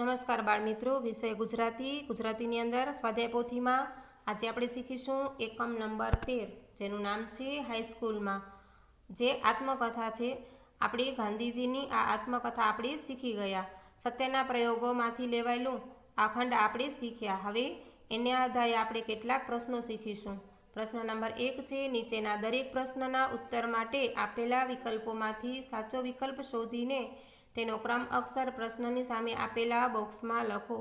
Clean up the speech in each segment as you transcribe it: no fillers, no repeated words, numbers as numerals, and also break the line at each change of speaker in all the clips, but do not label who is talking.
નમસ્કાર બાળ મિત્રો, વિષય ગુજરાતીની અંદર સ્વાધ્યાય પોથીમાં આજે આપણે શીખીશું એકમ નંબર 13, જેનું નામ છે હાઈસ્કૂલમાં. જે આત્મકથા છે આપણી ગાંધીજીની. આ આત્મકથા આપણે શીખી ગયા. સત્યના પ્રયોગોમાંથી લેવાયેલું આ ખંડ આપણે શીખ્યા. હવે એને આધારે આપણે કેટલાક પ્રશ્નો શીખીશું. પ્રશ્ન નંબર 1 છે, નીચેના દરેક પ્રશ્નના ઉત્તર માટે આપેલા વિકલ્પોમાંથી સાચો વિકલ્પ શોધીને તેનો ક્રમ અક્ષર પ્રશ્નની સામે આપેલા બોક્સમાં લખો.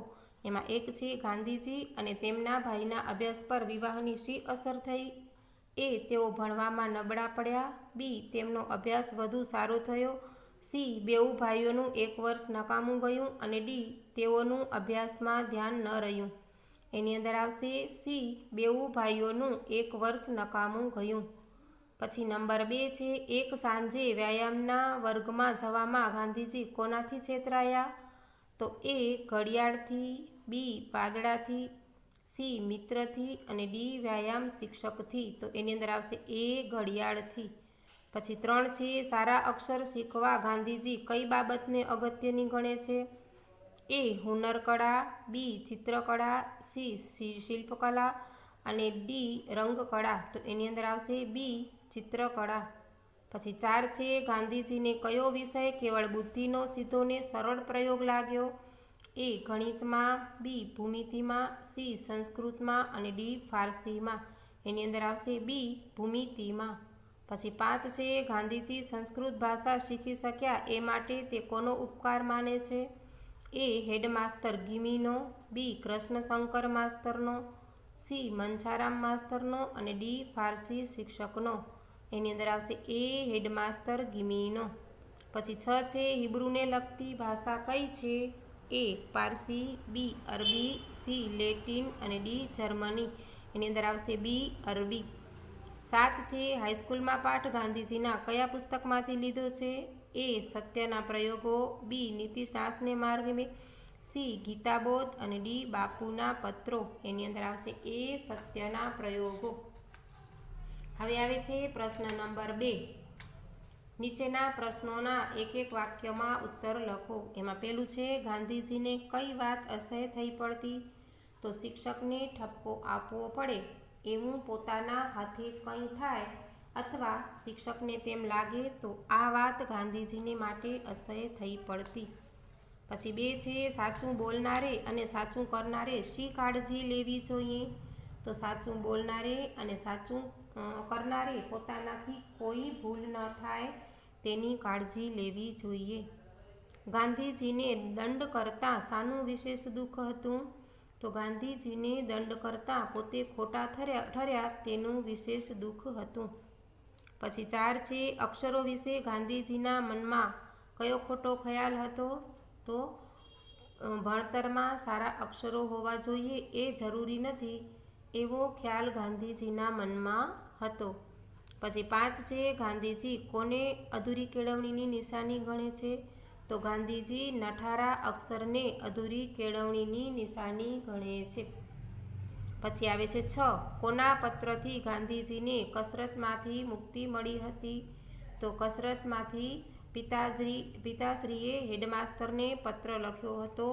એમાં 1 છે, ગાંધીજી અને તેમના ભાઈના અભ્યાસ પર વિવાહની શી અસર થઈ? એ, તેઓ ભણવામાં નબળા પડ્યા. બી, તેમનો અભ્યાસ વધુ સારો થયો. સી, બેઉ ભાઈઓનું 1 વર્ષ નકામું ગયું. અને ડી, તેઓનું અભ્યાસમાં ધ્યાન ન રહ્યું. એની અંદર આવશે સી, બેઉ ભાઈઓનું 1 વર્ષ નકામું ગયું. પછી નંબર 2 છે, એક સાંજે વ્યાયામના વર્ગમાં જવામાં ગાંધીજી કોનાથી છેતરાયા? તો એ, ઘડિયાળથી. બી, વાદળાથી. સી, મિત્રથી. અને ડી, વ્યાયામ શિક્ષકથી. તો એની અંદર આવશે એ, ઘડિયાળથી. પછી 3 છે, સારા અક્ષર શીખવા ગાંધીજી કઈ બાબતને અગત્યની ગણે છે? એ, હુનરકળા. બી, ચિત્રકળા. સી, શિલ્પકલા. અને ડી, રંગકળા. તો એની અંદર આવશે બી, ચિત્રકળા. પછી 4 છે, ગાંધીજીને કયો વિષય કેવળ બુદ્ધિનો સીધો ને સરળ પ્રયોગ લાગ્યો? એ, ગણિતમાં. બી, ભૂમિતિમાં. સી, સંસ્કૃતમાં. અને ડી, ફારસીમાં. એની અંદર આવશે બી, ભૂમિતિમાં. પછી 5 છે, ગાંધીજી સંસ્કૃત ભાષા શીખી શક્યા એ માટે તે કોનો ઉપકાર માને છે? એ, હેડમાસ્તર ગિમીનો. બી, કૃષ્ણશંકર માસ્તરનો. સી, મંછારામ માસ્તરનો. અને ડી, ફારસી શિક્ષકનો. એની અંદર આવશે એ, હેડમાસ્તર ગિમીનો. પછી 6 છે, હિબ્રુને લગતી ભાષા કઈ છે? એ, પારસી. બી, અરબી. C, Latin. અને ડી, જર્મની. એની અંદર આવશે બી, અરબી. 7 છે, હાઈસ્કૂલમાં પાઠ ગાંધીજીના કયા પુસ્તકમાંથી લીધો છે? એ, સત્યના પ્રયોગો. બી, નીતિશાસ્ત્રને માર્ગે. સી, ગીતાબોધ. અને ડી, બાપુના પત્રો. એની અંદર આવશે એ, સત્યના પ્રયોગો. હવે આવે છે પ્રશ્ન નંબર 2. નીચેના પ્રશ્નોના એક વાક્યમાં ઉત્તર લખો. એમાં પહેલું છે, ગાંધીજીને કઈ વાત અસહ્ય થઈ પડતી? તો શિક્ષકને ઠપકો આપવો પડે એવું પોતાના હાથે કંઈ થાય અથવા શિક્ષકને તેમ લાગે તો આ વાત ગાંધીજીને માટે અસહ્ય થઈ પડતી. પછી 2 છે, સાચું બોલનારે અને સાચું કરનારે શી કાળજી લેવી જોઈએ? તો સાચું બોલનારે અને સાચું કરનારે પોતાનાથી કોઈ ભૂલ ન થાય તેની કાળજી લેવી જોઈએ. ગાંધીજીને દંડ કરતાં શાનું વિશેષ દુઃખ હતું? તો ગાંધીજીને દંડ કરતાં પોતે ખોટા ઠર્યા તેનું વિશેષ દુઃખ હતું. પછી 4 છે, અક્ષરો વિશે ગાંધીજીના મનમાં કયો ખોટો ખ્યાલ હતો? તો ભણતરમાં સારા અક્ષરો હોવા જોઈએ એ જરૂરી નથી એવો ખ્યાલ ગાંધીજીના મનમાં હતો. પછી 5 છે, ગાંધીજી કોને અધૂરી કેળવણીની નિશાની ગણે છે? તો ગાંધીજી નઠારા અક્ષરને અધૂરી કેળવણીની નિશાની ગણે છે. પછી આવે છે 6, કોના પત્રથી ગાંધીજીને કસરતમાંથી મુક્તિ મળી હતી? તો કસરતમાંથી પિતાશ્રીએ હેડમાસ્તરને પત્ર લખ્યો હતો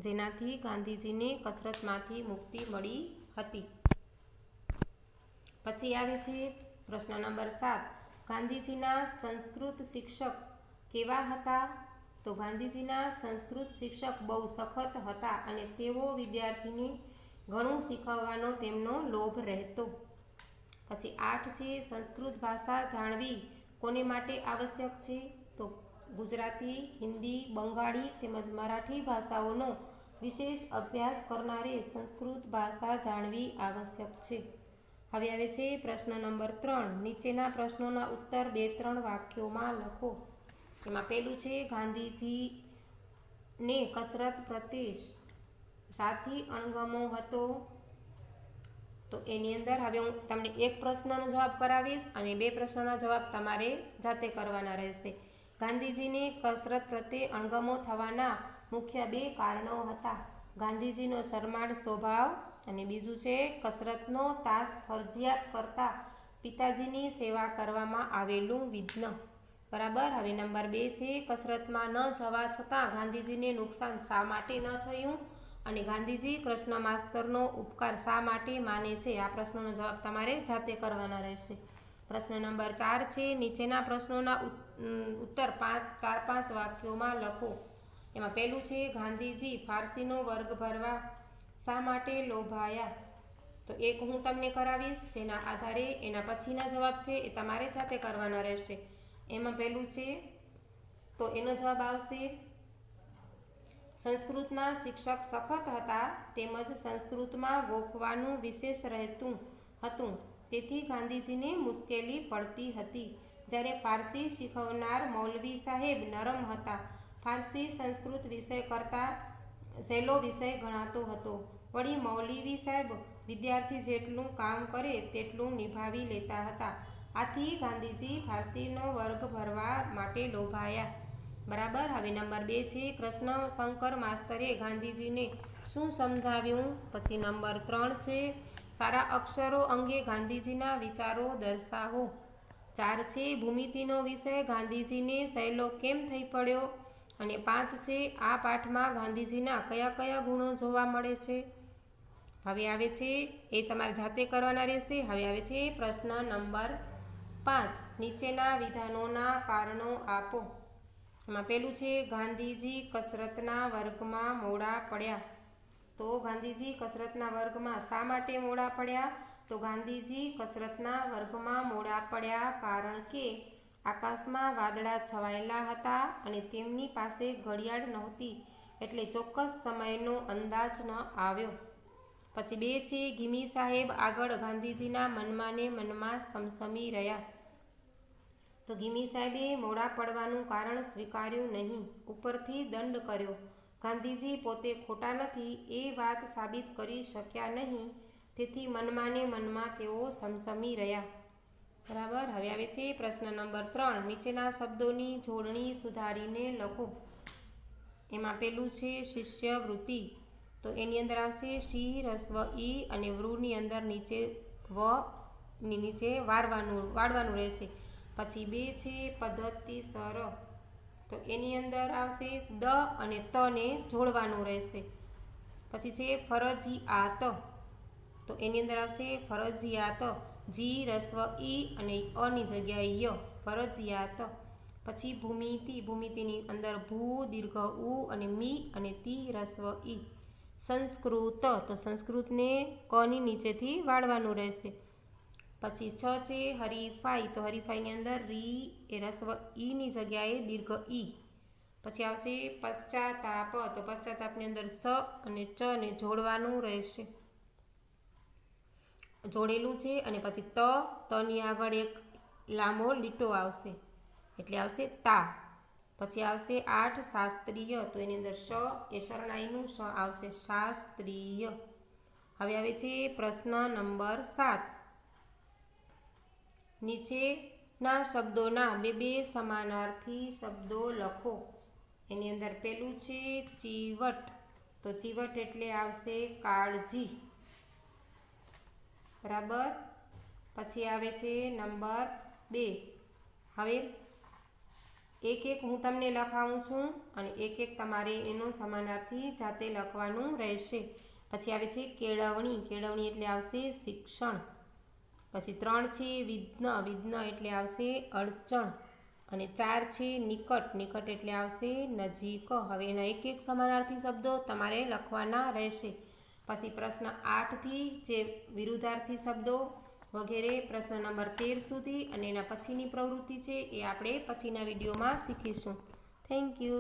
જેનાથી ગાંધીજીને કસરતમાંથી મુક્તિ મળી હતી. પછી આવે છે પ્રશ્ન નંબર 7, ગાંધીજીના સંસ્કૃત શિક્ષક કેવા હતા? તો ગાંધીજીના સંસ્કૃત શિક્ષક બહુ સખત હતા અને તેઓ વિદ્યાર્થીને ઘણું શીખવવાનો તેમનો લોભ રહેતો. પછી 8 છે, સંસ્કૃત ભાષા જાણવી કોને માટે આવશ્યક છે? તો ગુજરાતી, હિન્દી, બંગાળી તેમજ મરાઠી ભાષાઓનો વિશેષ અભ્યાસ કરનારે સંસ્કૃત ભાષા જાણવી આવશ્યક છે. હવે આવે છે પ્રશ્ન નંબર 3. નીચેના પ્રશ્નોના ઉત્તર 2-3 વાક્યોમાં લખો. એમાં પહેલું છે, ગાંધીજીને કસરત પ્રત્યે શાથી અણગમો હતો? તો એની અંદર હવે હું તમને એક પ્રશ્નનો જવાબ કરાવીશ અને 2 પ્રશ્નોના જવાબ તમારે જાતે કરવાના રહેશે. ગાંધીજીને કસરત પ્રત્યે અણગમો થવાના મુખ્ય 2 કારણો હતા. ગાંધીજીનો શરમાળ સ્વભાવ અને બીજું છે, કસરતનો તાસ ફરજિયાત કરતા પિતાજીની સેવા કરવામાં આવેલું વિઘ્ન. બરાબર. હવે નંબર 2 છે કસરતમાં ન જવા છતાં ગાંધીજીને નુકસાન શા માટે ન થયું અને ગાંધીજી કૃષ્ણ માસ્તરનો ઉપકાર શા માટે માને છે? આ પ્રશ્નોનો જવાબ તમારે જાતે કરવાના રહેશે. પ્રશ્ન નંબર 4 છે નીચેના પ્રશ્નોના ઉત્તર 4-5 વાક્યોમાં લખો. એમાં પહેલું છે ગાંધીજી ફારસીનો વર્ગ ભરવા શા માટે લોભાયા? તો એક હું તમને કરાવીશ, જેના આધારે એના પછીના જવાબ છે એ તમારે જાતે કરવાના રહેશે. એમાં પહેલું છે તો એનો જવાબ આવશે સંસ્કૃતના શિક્ષક સખત હતા તેમજ સંસ્કૃતમાં ગોખવાનું વિશેષ રહેતું હતું, તેથી ગાંધીજીને મુશ્કેલી પડતી હતી. જ્યારે ફારસી શીખવનાર મૌલવી સાહેબ નરમ હતા. ફારસી સંસ્કૃત વિષય કરતાં સહેલો વિષય ગણાતો હતો. વળી મૌલવી સાહેબ વિદ્યાર્થી જેટલું કામ કરે તેટલું નિભાવી લેતા હતા. આથી ગાંધીજી ફારસીનો વર્ગ ભરવા માટે લોભાયા. બરાબર. હવે નંબર 2 છે કૃષ્ણશંકર માસ્તરે ગાંધીજીને શું સમજાવ્યું? પછી નંબર 3 છે સારા અક્ષરો અંગે ગાંધીજીના વિચારો દર્શાવો. 4 છે ભૂમિતિનો વિષય ગાંધીજીને સહેલો કેમ થઈ પડ્યો? અને 5 છે આ પાઠમાં ગાંધીજીના કયા કયા ગુણો જોવા મળે છે? હવે આવે છે એ તમારે જાતે કરવાના રહેશે. હવે આવે છે પ્રશ્ન નંબર 5 નીચેના વિધાનોના કારણો આપો. એમાં પહેલું છે ગાંધીજી કસરતના વર્ગમાં મોડા પડ્યા. તો ગાંધીજી કસરતના વર્ગમાં શા માટે મોડા પડ્યા? તો ગાંધીજી કસરતના વર્ગમાં મોડા પડ્યા કારણ કે આકાશમાં વાદળા છવાયેલા હતા અને તેમની પાસે ઘડિયાળ નહોતી, એટલે ચોક્કસ સમયનો અંદાજ ન આવ્યો. પછી 2 છે ગિમી સાહેબ આગળ ગાંધીજીના મનમાં ને મનમાં સમસમી રહ્યા. તો ગિમી સાહેબે મોડા પડવાનું કારણ સ્વીકાર્યું નહીં, ઉપરથી દંડ કર્યો. ગાંધીજી પોતે ખોટા નથી એ વાત સાબિત કરી શક્યા નહીં, તેથી મનમાં ને મનમાં તેઓ સમસમી રહ્યા. બરાબર. હવે આવે છે પ્રશ્ન નંબર 3 નીચેના શબ્દોની જોડણી સુધારીને લખો. એમાં પહેલું છે શિષ્યવૃત્તિ. તો એની અંદર આવશે શી રસ્વ ઈ અને વૃની અંદર નીચે વ ની નીચે વાળવાનું રહેશે. પછી 2 છે પદ્ધતિસર. તો એની અંદર આવશે દ અને ત ને જોડવાનું રહેશે. પછી છે ફરજિયાત. તો એની અંદર આવશે ફરજિયાત જી રસ્વ ઈ અને અની જગ્યાએ ય ફરજિયાત. પછી ભૂમિતિ. ભૂમિતિની અંદર ભૂ દીર્ઘ ઉ અને મી અને તી રસ્વ ઈ. સંસ્કૃત. તો સંસ્કૃતને કની નીચેથી વાળવાનું રહેશે. પછી 6 છે હરીફાઈ. તો હરીફાઈની અંદર રી એ રસ્વ ઈની જગ્યાએ દીર્ઘ ઈ. પછી આવશે પશ્ચાતાપ. તો પશ્ચાતાપની અંદર સ અને ચ ને જોડવાનું રહેશે, જોડેલું છે. અને પછી તની આગળ એક લાંબો લીટો આવશે એટલે આવશે તા. પછી આવશે 8 શાસ્ત્રીય. તો એની અંદર શ એ શરણાઈનું શ આવશે શાસ્ત્રીય. હવે આવે છે પ્રશ્ન નંબર 7 નીચેના શબ્દોના બે સમાનાર્થી શબ્દો લખો. એની અંદર પહેલું છે ચીવટ. તો ચીવટ એટલે આવશે કાળજી. બરાબર. પછી આવે છે નંબર 2. હવે એક હું તમને લખાવું છું અને એક તમારે એનું સમાનાર્થી જાતે લખવાનું રહેશે. પછી આવે છે કેળવણી. કેળવણી એટલે આવશે શિક્ષણ. પછી 3 છે વિઘ્ન. વિઘ્ન એટલે આવશે અડચણ. અને 4 છે નિકટ. નિકટ એટલે આવશે નજીક. હવે એના એક સમાનાર્થી શબ્દો તમારે લખવાના રહેશે. પછી પ્રશ્ન 8 થી જે વિરુદ્ધાર્થી શબ્દો વગેરે પ્રશ્ન નંબર 13 સુધી અને એના પછીની પ્રવૃત્તિ છે એ આપણે પછીના વિડીયોમાં શીખીશું. Thank you.